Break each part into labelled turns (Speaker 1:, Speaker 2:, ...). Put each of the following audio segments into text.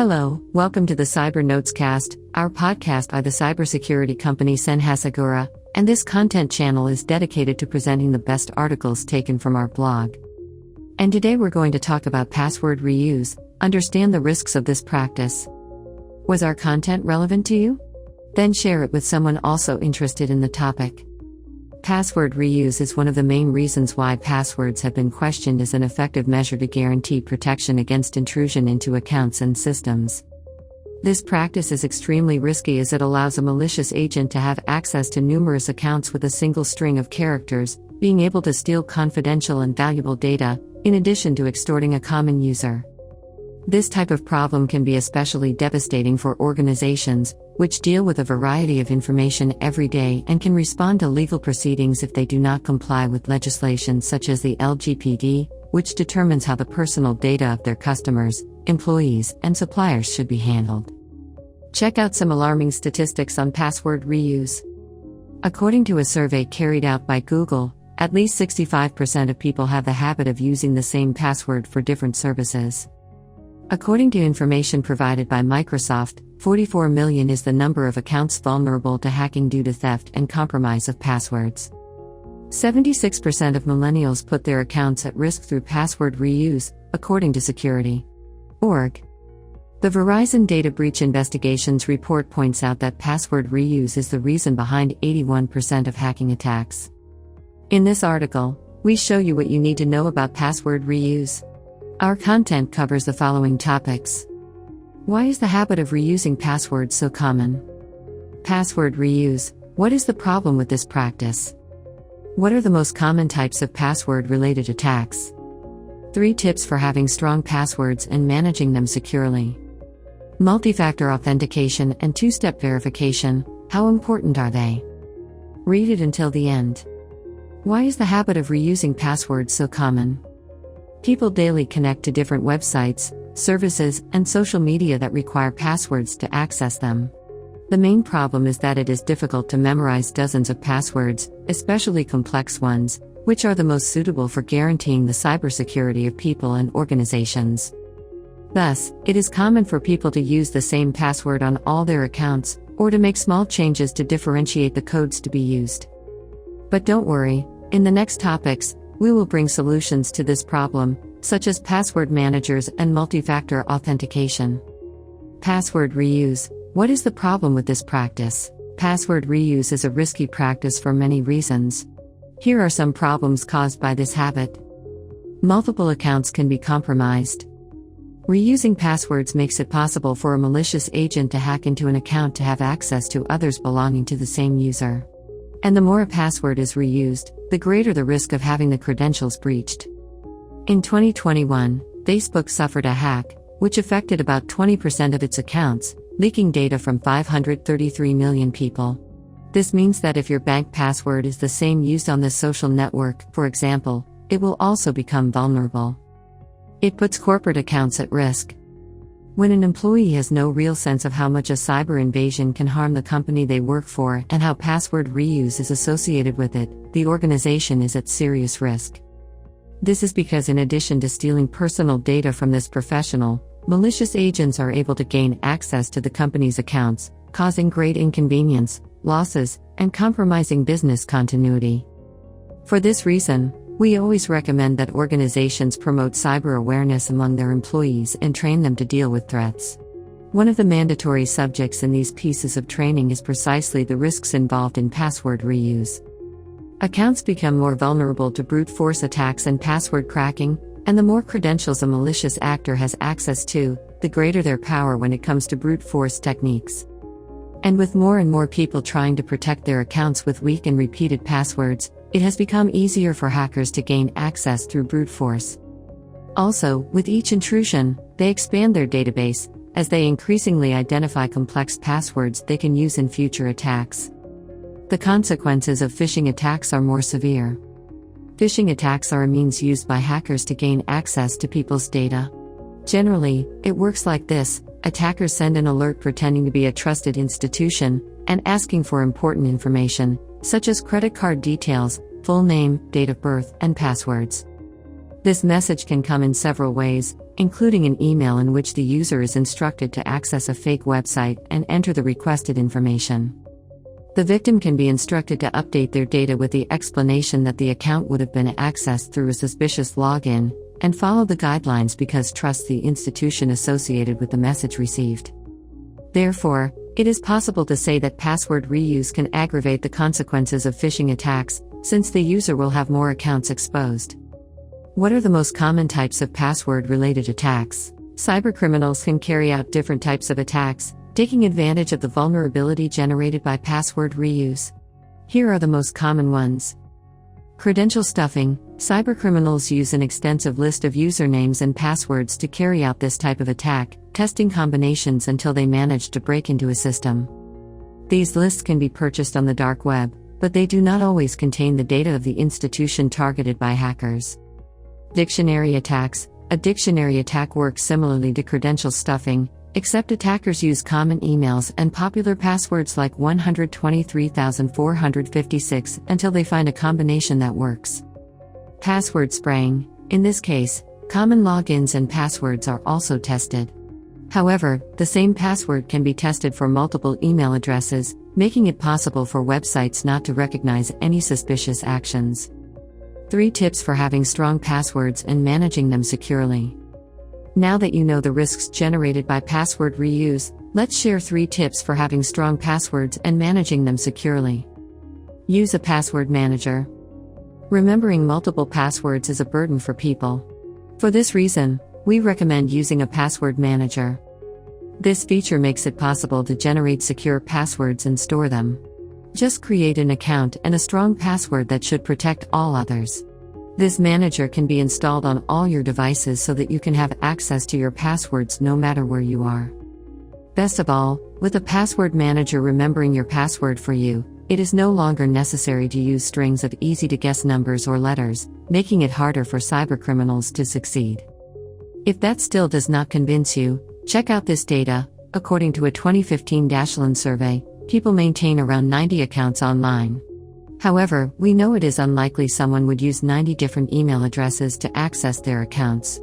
Speaker 1: Hello, welcome to the Cyber Notes Cast, our podcast by the cybersecurity company Senhasagura, and this content channel is dedicated to presenting the best articles taken from our blog. And today we're going to talk about password reuse, understand the risks of this practice. Was our content relevant to you? Then share it with someone also interested in the topic. Password reuse is one of the main reasons why passwords have been questioned as an effective measure to guarantee protection against intrusion into accounts and systems. This practice is extremely risky as it allows a malicious agent to have access to numerous accounts with a single string of characters, being able to steal confidential and valuable data, in addition to extorting a common user. This type of problem can be especially devastating for organizations, which deal with a variety of information every day and can respond to legal proceedings if they do not comply with legislation such as the LGPD, which determines how the personal data of their customers, employees, and suppliers should be handled. Check out some alarming statistics on password reuse. According to a survey carried out by Google, at least 65% of people have the habit of using the same password for different services. According to information provided by Microsoft, 44 million is the number of accounts vulnerable to hacking due to theft and compromise of passwords. 76% of millennials put their accounts at risk through password reuse, according to Security.org. The Verizon Data Breach Investigations report points out that password reuse is the reason behind 81% of hacking attacks. In this article, we show you what you need to know about password reuse. Our content covers the following topics. Why is the habit of reusing passwords so common? Password reuse. What is the problem with this practice? What are the most common types of password-related attacks? 3 tips for having strong passwords and managing them securely. Multi-factor authentication and 2-step verification. How important are they? Read it until the end. Why is the habit of reusing passwords so common? People daily connect to different websites, services, and social media that require passwords to access them. The main problem is that it is difficult to memorize dozens of passwords, especially complex ones, which are the most suitable for guaranteeing the cybersecurity of people and organizations. Thus, it is common for people to use the same password on all their accounts, or to make small changes to differentiate the codes to be used. But don't worry, in the next topics, we will bring solutions to this problem, such as password managers and multi-factor authentication. Password reuse. What is the problem with this practice? Password reuse is a risky practice for many reasons. Here are some problems caused by this habit. Multiple accounts can be compromised. Reusing passwords makes it possible for a malicious agent to hack into an account to have access to others belonging to the same user. And the more a password is reused, the greater the risk of having the credentials breached. In 2021, Facebook suffered a hack, which affected about 20% of its accounts, leaking data from 533 million people. This means that if your bank password is the same used on this social network, for example, it will also become vulnerable. It puts corporate accounts at risk. When an employee has no real sense of how much a cyber invasion can harm the company they work for and how password reuse is associated with it, the organization is at serious risk. This is because in addition to stealing personal data from this professional, malicious agents are able to gain access to the company's accounts, causing great inconvenience, losses, and compromising business continuity. For this reason, we always recommend that organizations promote cyber awareness among their employees and train them to deal with threats. One of the mandatory subjects in these pieces of training is precisely the risks involved in password reuse. Accounts become more vulnerable to brute force attacks and password cracking, and the more credentials a malicious actor has access to, the greater their power when it comes to brute force techniques. And with more and more people trying to protect their accounts with weak and repeated passwords, it has become easier for hackers to gain access through brute force. Also, with each intrusion, they expand their database, as they increasingly identify complex passwords they can use in future attacks. The consequences of phishing attacks are more severe. Phishing attacks are a means used by hackers to gain access to people's data. Generally, it works like this: attackers send an alert pretending to be a trusted institution, and asking for important information, such as credit card details, full name, date of birth, and passwords. This message can come in several ways, including an email in which the user is instructed to access a fake website and enter the requested information. The victim can be instructed to update their data with the explanation that the account would have been accessed through a suspicious login, and follow the guidelines because trusts the institution associated with the message received. Therefore, it is possible to say that password reuse can aggravate the consequences of phishing attacks, since the user will have more accounts exposed. What are the most common types of password-related attacks? Cybercriminals can carry out different types of attacks, taking advantage of the vulnerability generated by password reuse. Here are the most common ones. Credential stuffing. Cybercriminals use an extensive list of usernames and passwords to carry out this type of attack, testing combinations until they manage to break into a system. These lists can be purchased on the dark web, but they do not always contain the data of the institution targeted by hackers. Dictionary attacks. A dictionary attack works similarly to credential stuffing, except attackers use common emails and popular passwords like 123,456 until they find a combination that works. Password spraying. In this case, common logins and passwords are also tested. However, the same password can be tested for multiple email addresses, making it possible for websites not to recognize any suspicious actions. 3 tips for having strong passwords and managing them securely. Now that you know the risks generated by password reuse, let's share 3 tips for having strong passwords and managing them securely. Use a password manager. Remembering multiple passwords is a burden for people. For this reason, we recommend using a password manager. This feature makes it possible to generate secure passwords and store them. Just create an account and a strong password that should protect all others. This manager can be installed on all your devices so that you can have access to your passwords no matter where you are. Best of all, with a password manager remembering your password for you, it is no longer necessary to use strings of easy-to-guess numbers or letters, making it harder for cybercriminals to succeed. If that still does not convince you, check out this data. According to a 2015 Dashlane survey, people maintain around 90 accounts online. However, we know it is unlikely someone would use 90 different email addresses to access their accounts.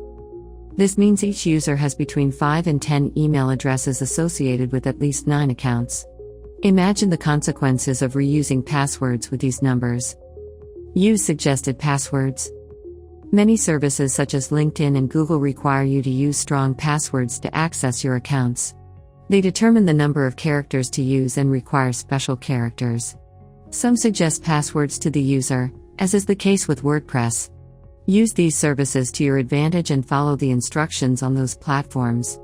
Speaker 1: This means each user has between 5 and 10 email addresses associated with at least 9 accounts. Imagine the consequences of reusing passwords with these numbers. Use suggested passwords. Many services such as LinkedIn and Google require you to use strong passwords to access your accounts. They determine the number of characters to use and require special characters. Some suggest passwords to the user, as is the case with WordPress. Use these services to your advantage and follow the instructions on those platforms.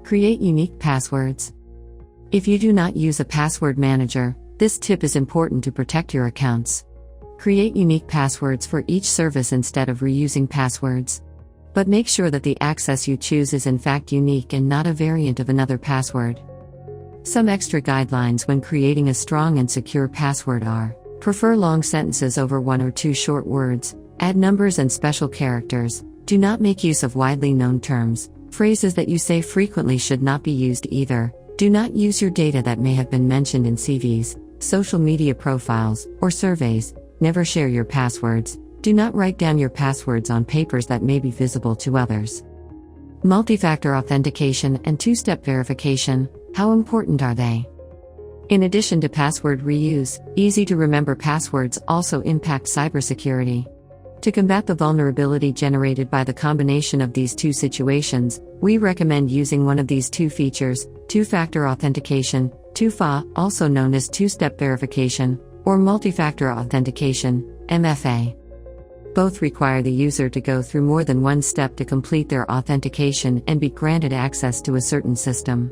Speaker 1: Create unique passwords. If you do not use a password manager, this tip is important to protect your accounts. Create unique passwords for each service instead of reusing passwords. But make sure that the access you choose is in fact unique and not a variant of another password. Some extra guidelines when creating a strong and secure password are: prefer long sentences over 1 or 2 short words, add numbers and special characters, do not make use of widely known terms, phrases that you say frequently should not be used either, do not use your data that may have been mentioned in CVs, social media profiles, or surveys, never share your passwords, do not write down your passwords on papers that may be visible to others. Multi-factor authentication and 2-step verification, how important are they? In addition to password reuse, easy-to-remember passwords also impact cybersecurity. To combat the vulnerability generated by the combination of these 2 situations, we recommend using one of these 2 features: 2-factor authentication, 2FA, also known as 2-step verification, or multi-factor authentication, MFA. Both require the user to go through more than one step to complete their authentication and be granted access to a certain system.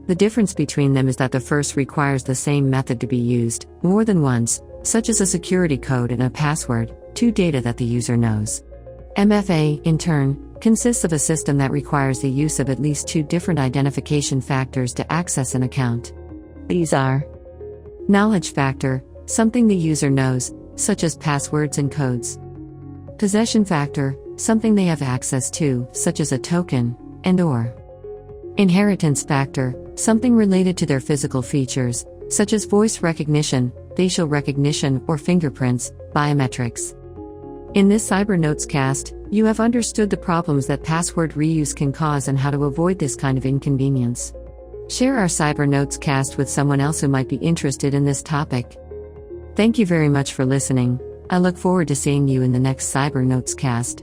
Speaker 1: The difference between them is that the first requires the same method to be used more than once, such as a security code and a password, to data that the user knows. MFA, in turn, consists of a system that requires the use of at least 2 different identification factors to access an account. These are: knowledge factor, something the user knows, such as passwords and codes; possession factor, something they have access to, such as a token, and/or inheritance factor, something related to their physical features, such as voice recognition, facial recognition, or fingerprints, biometrics. In this Cyber Notes cast, you have understood the problems that password reuse can cause and how to avoid this kind of inconvenience. Share our Cyber Notes cast with someone else who might be interested in this topic. Thank you very much for listening. I look forward to seeing you in the next Cyber Notes cast.